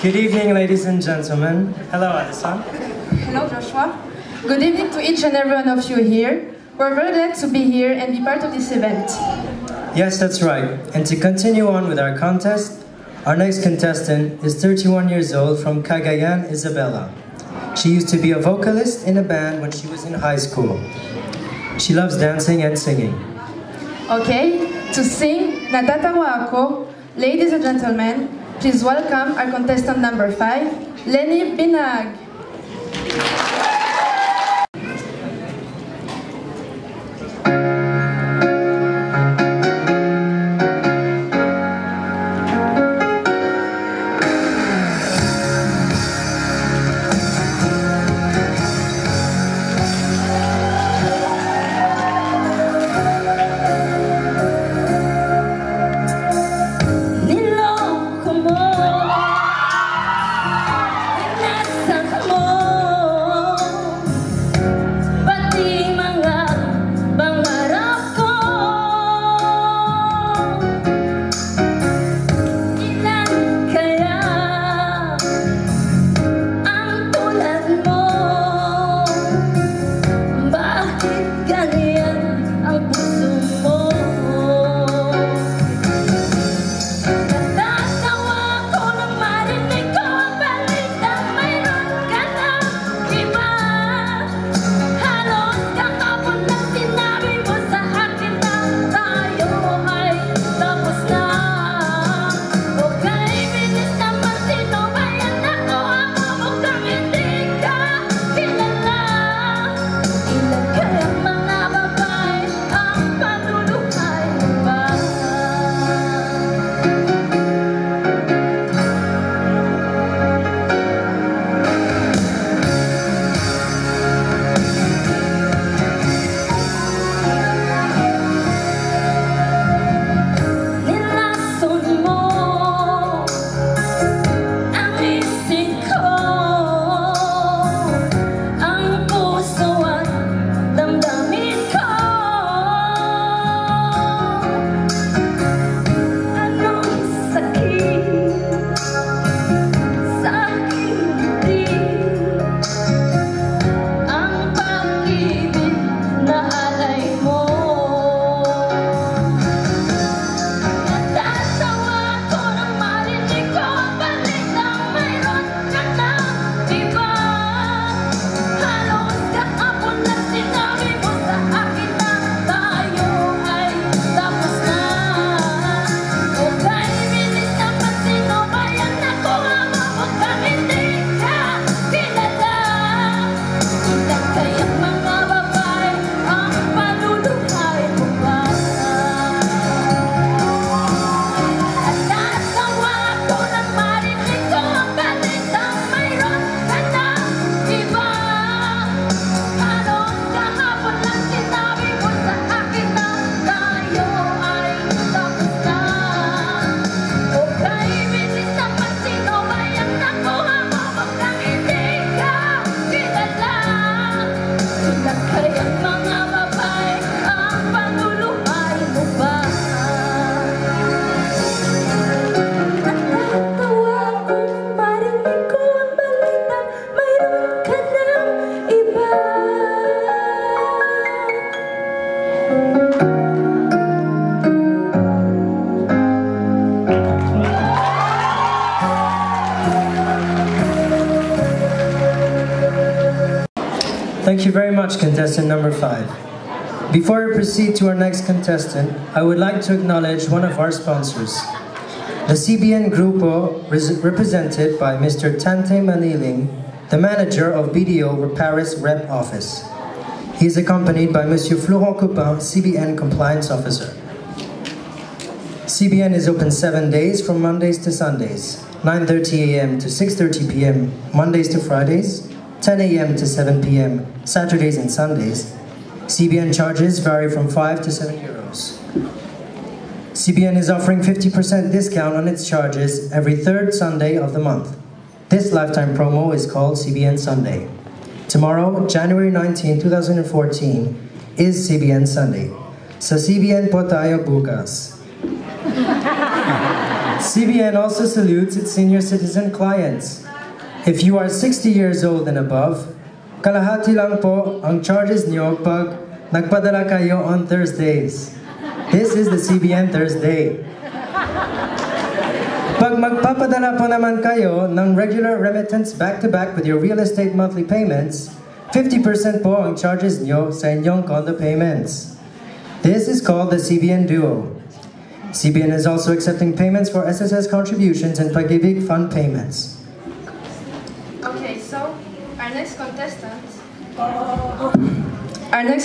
Good evening, ladies and gentlemen. Hello, Addison. Hello, Joshua. Good evening to each and every one of you here. We're very glad to be here and be part of this event. Yes, that's right. And to continue on with our contest, our next contestant is 31 years old from Cagayan, Isabela. She used to be a vocalist in a band when she was in high school. She loves dancing and singing. Okay, to sing Natatawa Ako, ladies and gentlemen, please welcome our contestant number 5, Lenny Binag. Thank you very much, contestant number 5. Before we proceed to our next contestant, I would like to acknowledge one of our sponsors. The CBN Grupo, represented by Mr. Tante Maniling, the manager of BDO Paris Rep Office. He is accompanied by Monsieur Florent Coupin, CBN Compliance Officer. CBN is open 7 days from Mondays to Sundays, 9:30 a.m. to 6:30 p.m. Mondays to Fridays, 10 a.m. to 7 p.m. Saturdays and Sundays. CBN charges vary from 5 to 7 euros. CBN is offering 50% discount on its charges every third Sunday of the month. This lifetime promo is called CBN Sunday. Tomorrow, January 19, 2014, is CBN Sunday. Sa CBN po tayo bukas. CBN also salutes its senior citizen clients. If you are 60 years old and above, kalahati lang po ang charges nyo pag nagpadala kayo on Thursdays. This is the CBN Thursday. Pag magpapadala po naman kayo ng regular remittance back-to-back with your real estate monthly payments, 50% po ang charges nyo sa inyong condo payments. This is called the CBN Duo. CBN is also accepting payments for SSS contributions and Pag-ibig Fund payments. Okay, so our next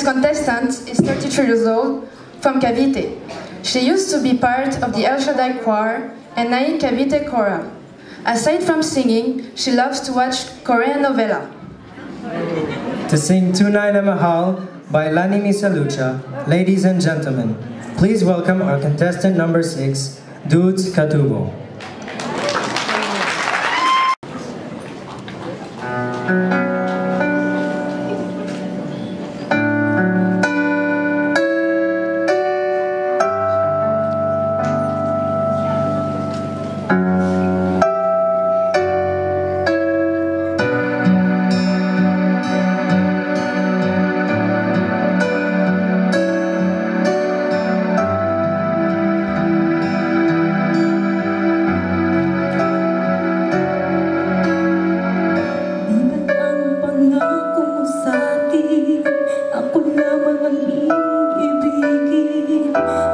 contestant is 33 years old from Cavite. She used to be part of the El Shaddai Choir and Nai Cavite Choral. Aside from singing, she loves to watch Korean novela. To sing Tunay na Mahal by Lani Misalucha, ladies and gentlemen, please welcome our contestant number 6, Dudes Katubo.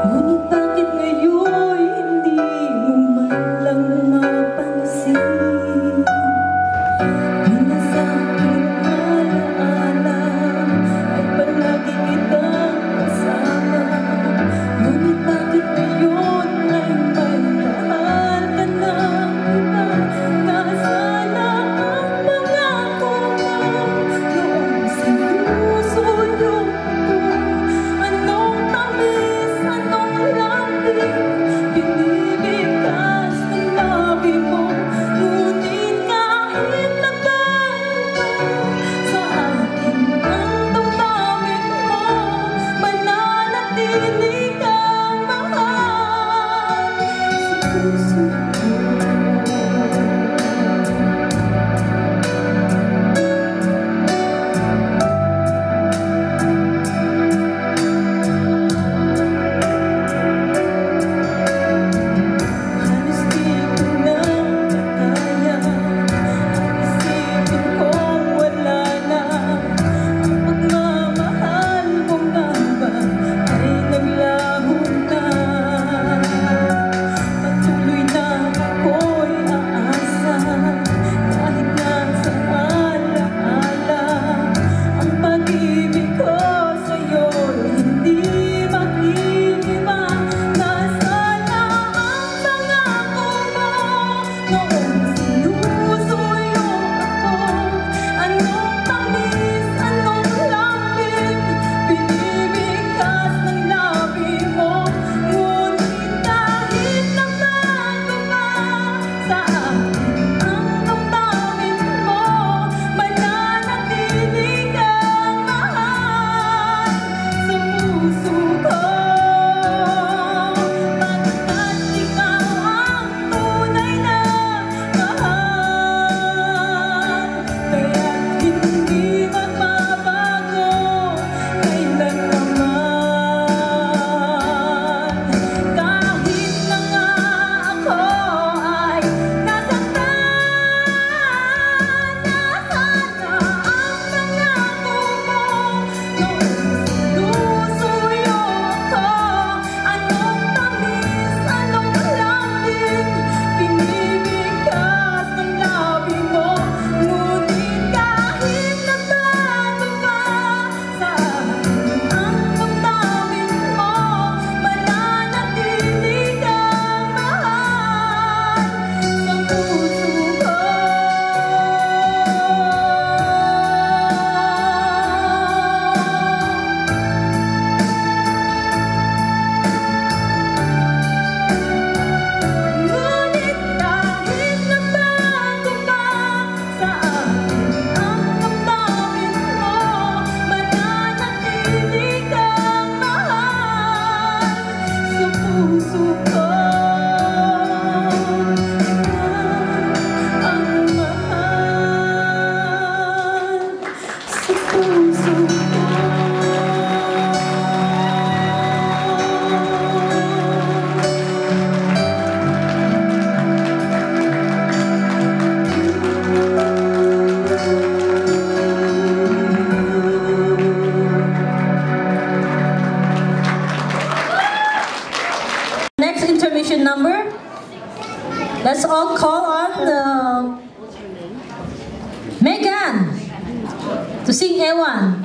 Ngunit bakit ngayon hindi mo man lang next intermission number. Let's all call on Megan to sing Ewan.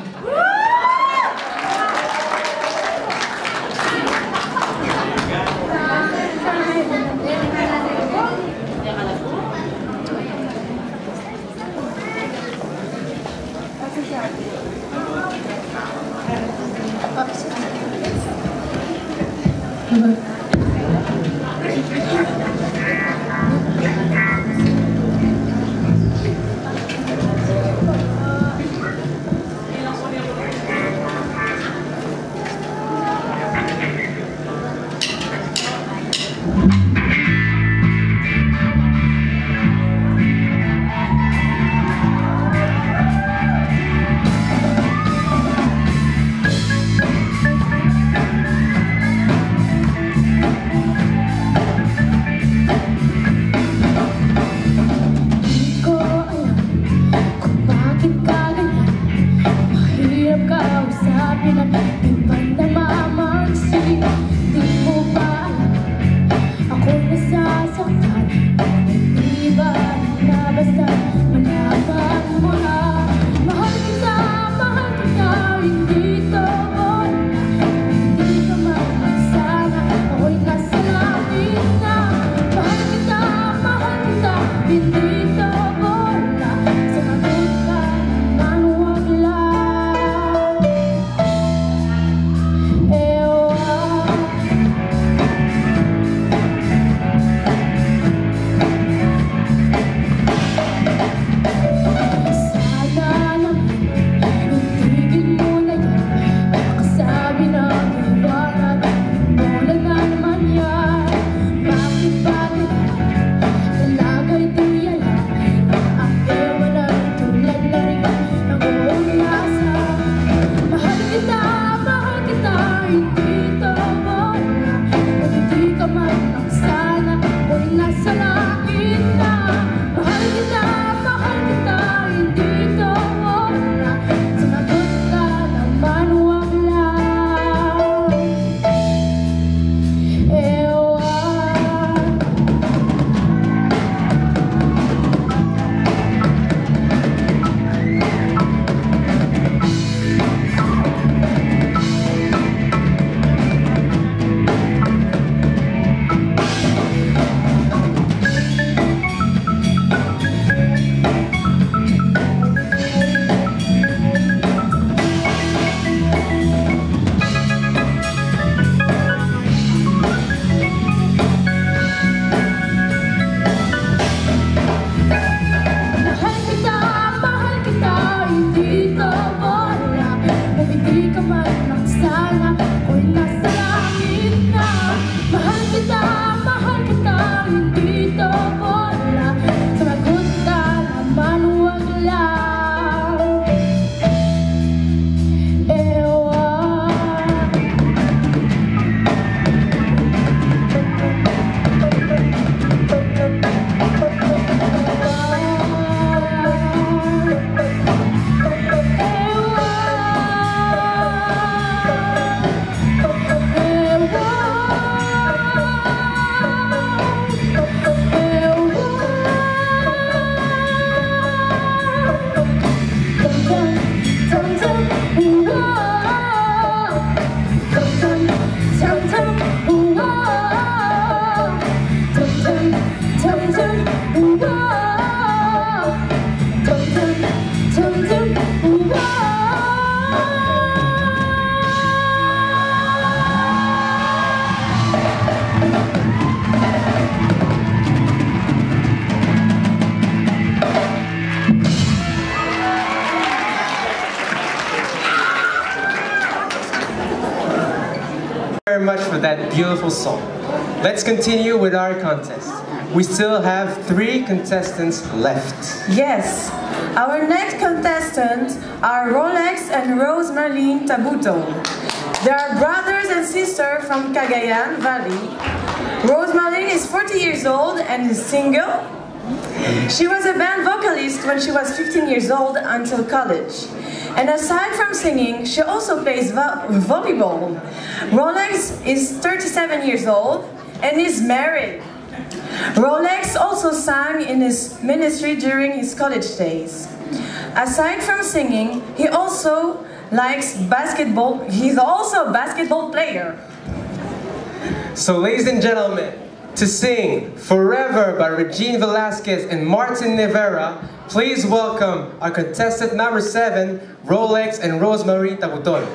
Very much for that beautiful song. Let's continue with our contest. We still have 3 contestants left. Yes, our next contestants are Rolex and Rose Marlene Tabuto. They are brothers and sisters from Cagayan Valley. Rose Marlene is 40 years old and is single. She was a band vocalist when she was 15 years old until college. And aside from singing, she also plays volleyball. Rolex is 37 years old and is married. Rolex also sang in his ministry during his college days. Aside from singing, he also likes basketball. He's also a basketball player. So ladies and gentlemen, to sing Forever by Regine Velasquez and Martin Rivera, please welcome our contestant number 7, Rolex and Rosemary Tabuton.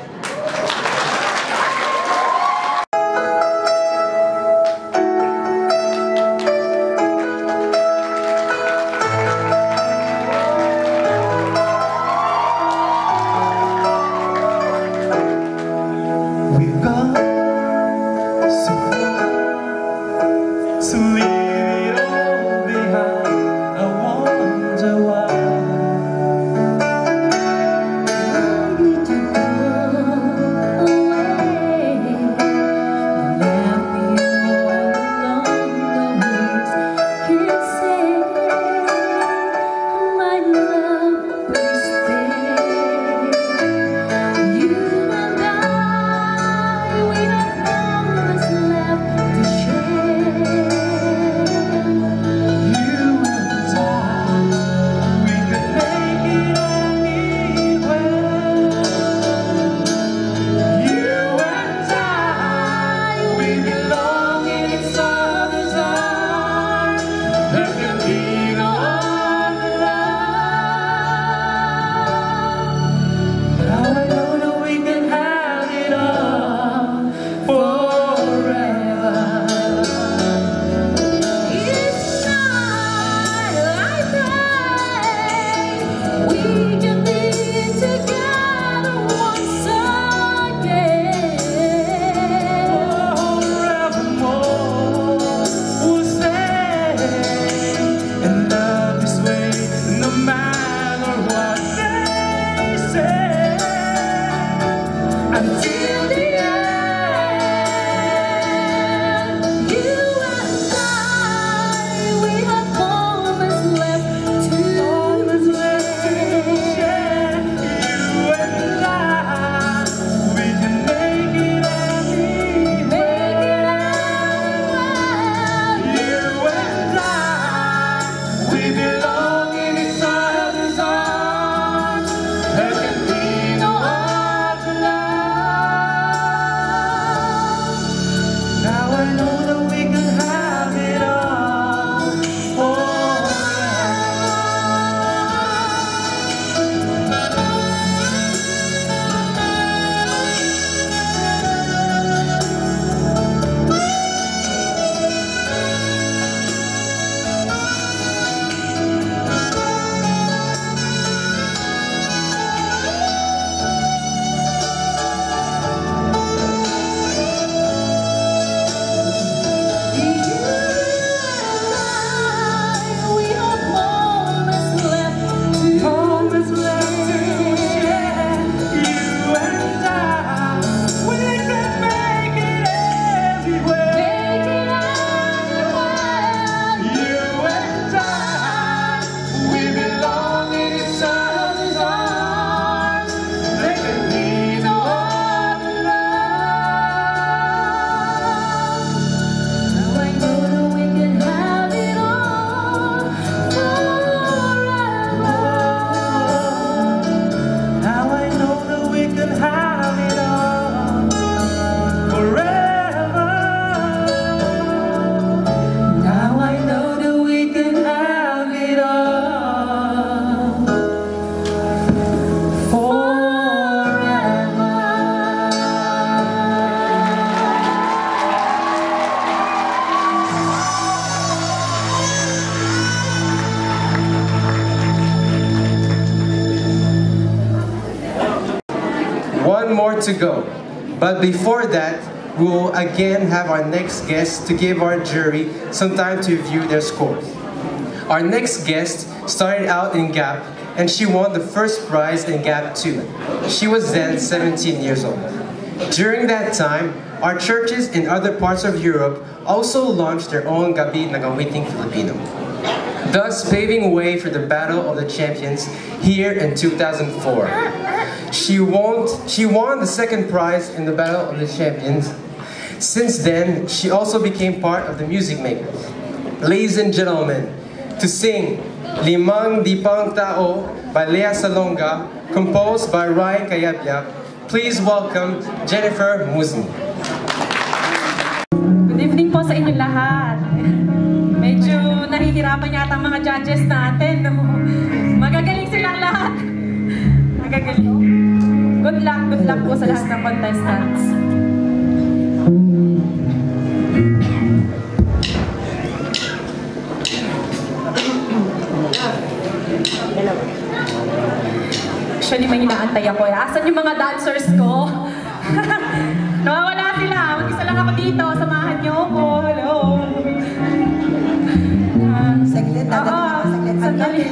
One more to go. But before that, we will again have our next guest to give our jury some time to view their scores. Our next guest started out in GAP and she won the first prize in GAP 2. She was then 17 years old. During that time, our churches in other parts of Europe also launched their own Gabi ng Awiting Filipino, thus paving way for the Battle of the Champions here in 2004. She won the second prize in the Battle of the Champions, Since then, she also became part of the Music Makers. Ladies and gentlemen, to sing Limang Dipang Tao by Lea Salonga, composed by Ryan Cayabyab, please welcome Jennifer Muzni. Good evening po sa inyo lahat. Medyo nahihirapan yata ang mga judges natin. No? Magagaling silang lahat. Magagaling. Good luck po sa lahat ng contestants. Actually, may inaantay ako. Asan yung mga dancers ko? Nawawala sila. Mag-isa lang ako dito. Samahan niyo ako. Hello. Saglit, saglit. Sandali.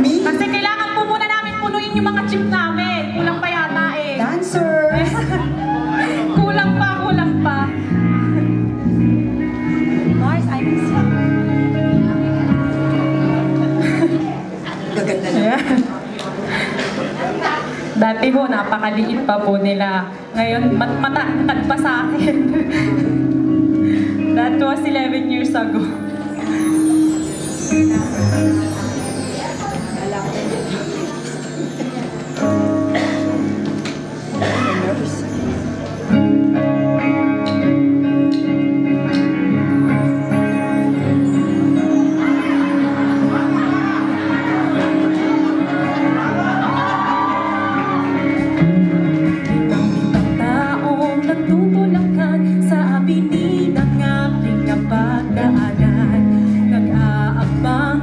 Me? Kasi kailangan po muna namin punuin yung mga chip namin. Kulang pa yata eh. Dancers! Kulang pa. Mars, I miss you. Gaganda na. Dati ho, napakaliit pa po nila. Ngayon, matangkad pa sa akin. That was 11 years ago.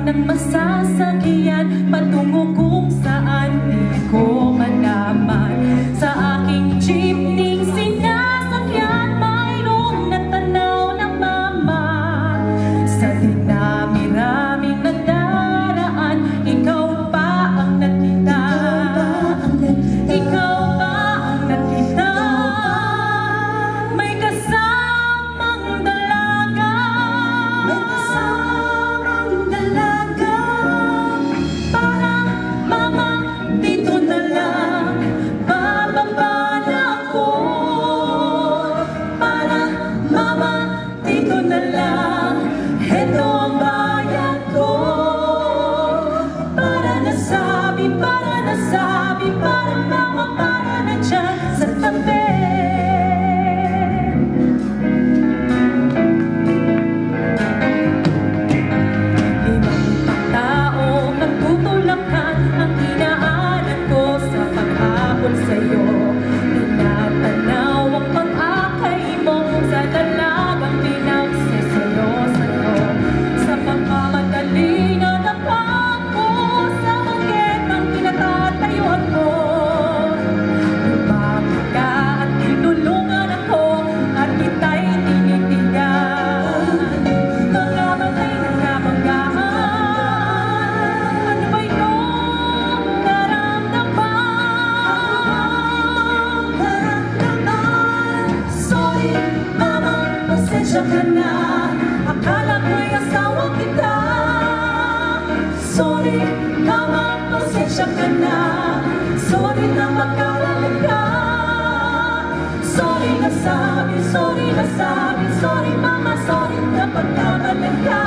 Masasakyan patungo kung saan di ko malaman. Sa aking jeepney sinasakyan, mayroong natanaw na mama. Sa dinami-raming nadaraan, ikaw pa ang nakita. Ikaw pa ang nakita. May kasamang dalaga. May kasamang dalaga. Akala ko'y asawa kita. Sorry, mama, pasensya ka na. Sorry na magkalalag ka. Sorry na sabi, sorry mama, sorry na pagkalalag ka.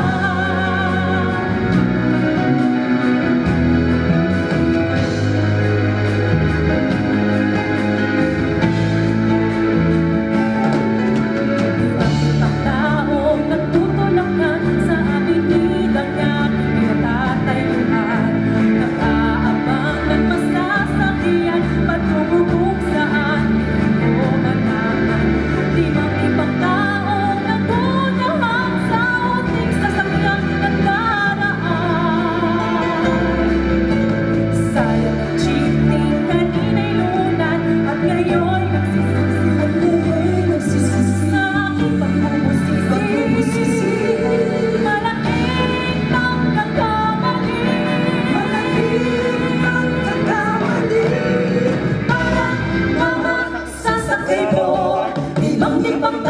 Ibang